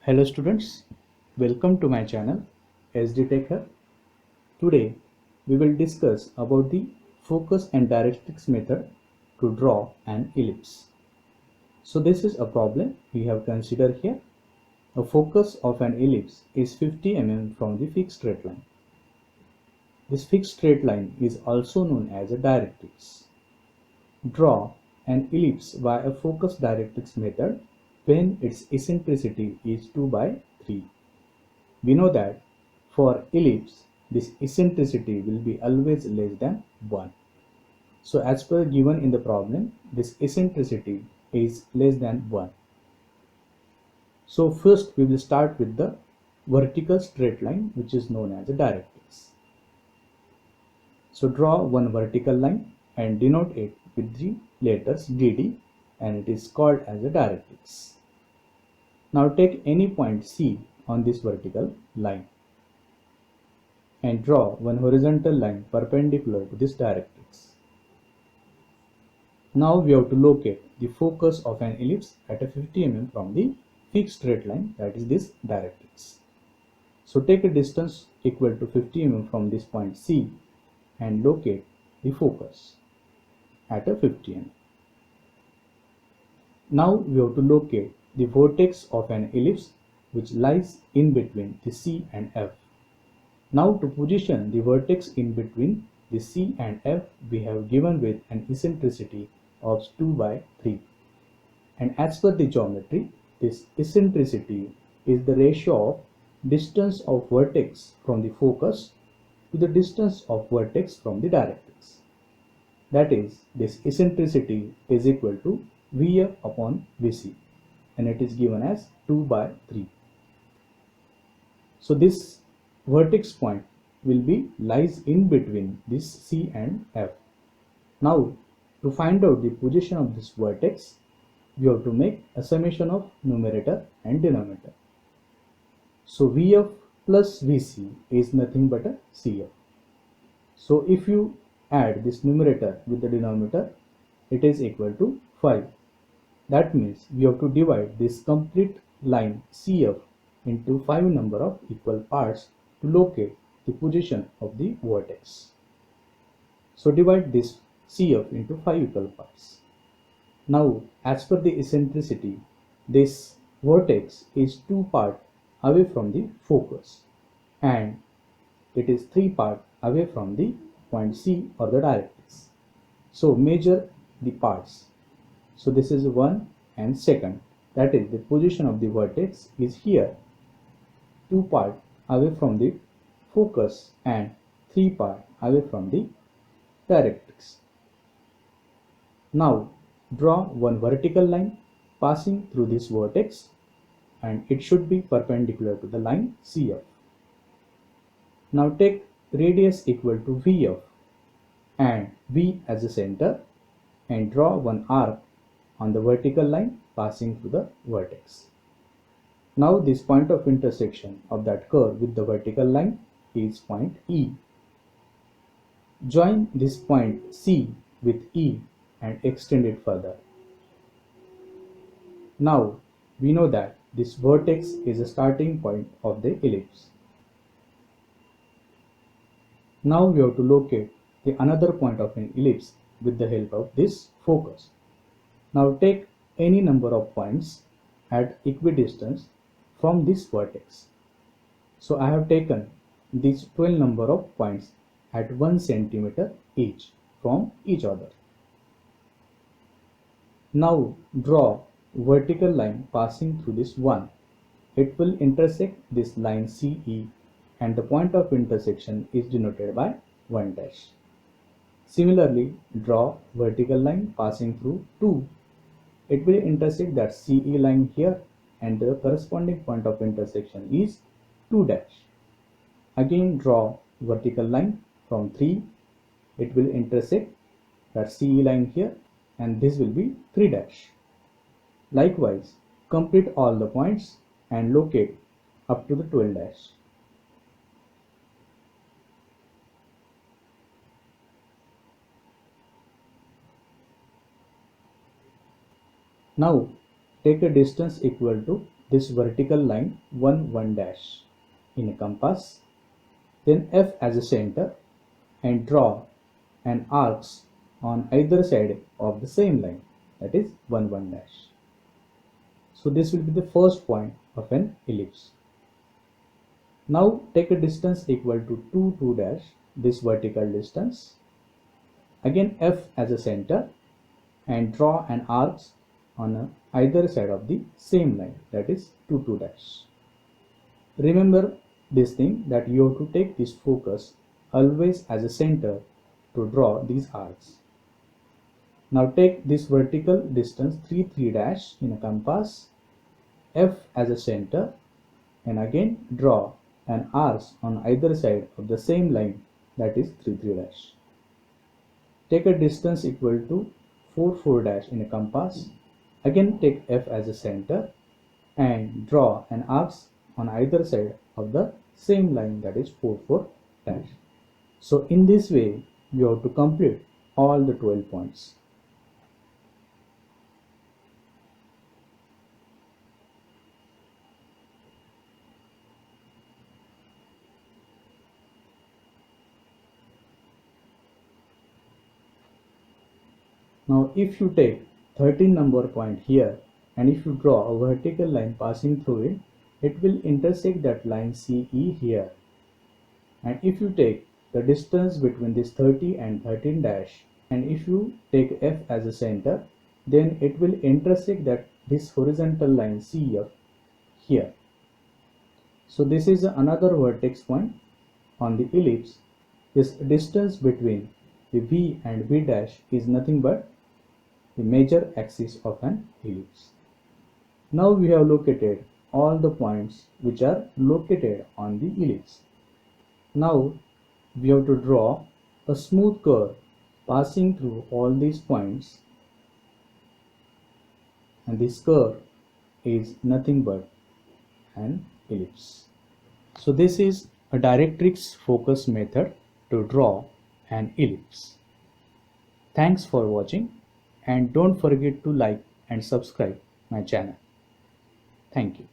Hello students, welcome to my channel SD Tech Hub. Today we will discuss about the focus and directrix method to draw an ellipse. So this is a problem we have considered here. The focus of an ellipse is 50 mm from the fixed straight line. This fixed straight line is also known as a directrix. Draw an ellipse by a focus directrix method when its eccentricity is 2 by 3. We know that for ellipse, this eccentricity will be always less than 1. So as per given in the problem, this eccentricity is less than 1. So first we will start with the vertical straight line, which is known as a directrix. So draw one vertical line and denote it with the letters DD, and it is called as a directrix. Now take any point C on this vertical line and draw one horizontal line perpendicular to this directrix. Now we have to locate the focus of an ellipse at a 50 mm from the fixed straight line, that is this directrix. So take a distance equal to 50 mm from this point C and locate the focus at a 50 mm. Now we have to locate the vertex of an ellipse which lies in between the C and F. Now to position the vertex in between the C and F, we have given with an eccentricity of 2 by 3. And as per the geometry, this eccentricity is the ratio of distance of vertex from the focus to the distance of vertex from the directrix. That is, this eccentricity is equal to Vf upon Vc, and it is given as 2 by 3. So this vertex point will be lies in between this C and F. Now to find out the position of this vertex, we have to make a summation of numerator and denominator. So Vf plus Vc is nothing but a Cf. So if you add this numerator with the denominator, it is equal to 5. That means we have to divide this complete line CF into 5 number of equal parts to locate the position of the vertex. So divide this CF into 5 equal parts. Now as per the eccentricity, this vertex is 2 part away from the focus and it is 3 part away from the point C or the directrix. So measure the parts. So this is 1 and second, that is the position of the vertex is here, 2 part away from the focus and 3 part away from the directrix. Now draw one vertical line passing through this vertex and it should be perpendicular to the line CF. Now take radius equal to VF and V as a center and draw one arc on the vertical line passing through the vertex. Now this point of intersection of that curve with the vertical line is point E. Join this point C with E and extend it further. Now we know that this vertex is a starting point of the ellipse. Now we have to locate the another point of an ellipse with the help of this focus. Now take any number of points at equidistance from this vertex. So I have taken these 12 number of points at 1 centimeter each from each other. Now draw vertical line passing through this 1. It will intersect this line CE and the point of intersection is denoted by 1 dash. Similarly, draw vertical line passing through 2. It will intersect that CE line here and the corresponding point of intersection is 2 dash. Again draw vertical line from 3. It will intersect that CE line here and this will be 3 dash. Likewise, complete all the points and locate up to the 12 dash. Now take a distance equal to this vertical line 1 1 dash in a compass, then F as a center, and draw an arcs on either side of the same line, that is 1 1 dash. So this will be the first point of an ellipse. Now take a distance equal to 2 2 dash, this vertical distance, again F as a center, and draw an arc on either side of the same line, that is 2 2 dash. Remember this thing, that you have to take this focus always as a center to draw these arcs. Now take this vertical distance 3 3 dash in a compass, F as a center, and again draw an arc on either side of the same line, that is 3 3 dash. Take a distance equal to 4 4 dash in a compass, again take F as a center and draw an arc on either side of the same line, that is 4 4 dash. So in this way you have to complete all the 12 points. Now if you take 13 number point here, and if you draw a vertical line passing through it, it will intersect that line CE here. And if you take the distance between this 30 and 13 dash, and if you take F as a center, then it will intersect that this horizontal line CF here. So this is another vertex point on the ellipse. This distance between the V and V dash is nothing but the major axis of an ellipse. Now we have located all the points which are located on the ellipse. Now we have to draw a smooth curve passing through all these points, and this curve is nothing but an ellipse. So this is a directrix focus method to draw an ellipse. Thanks for watching, and don't forget to like and subscribe my channel. Thank you.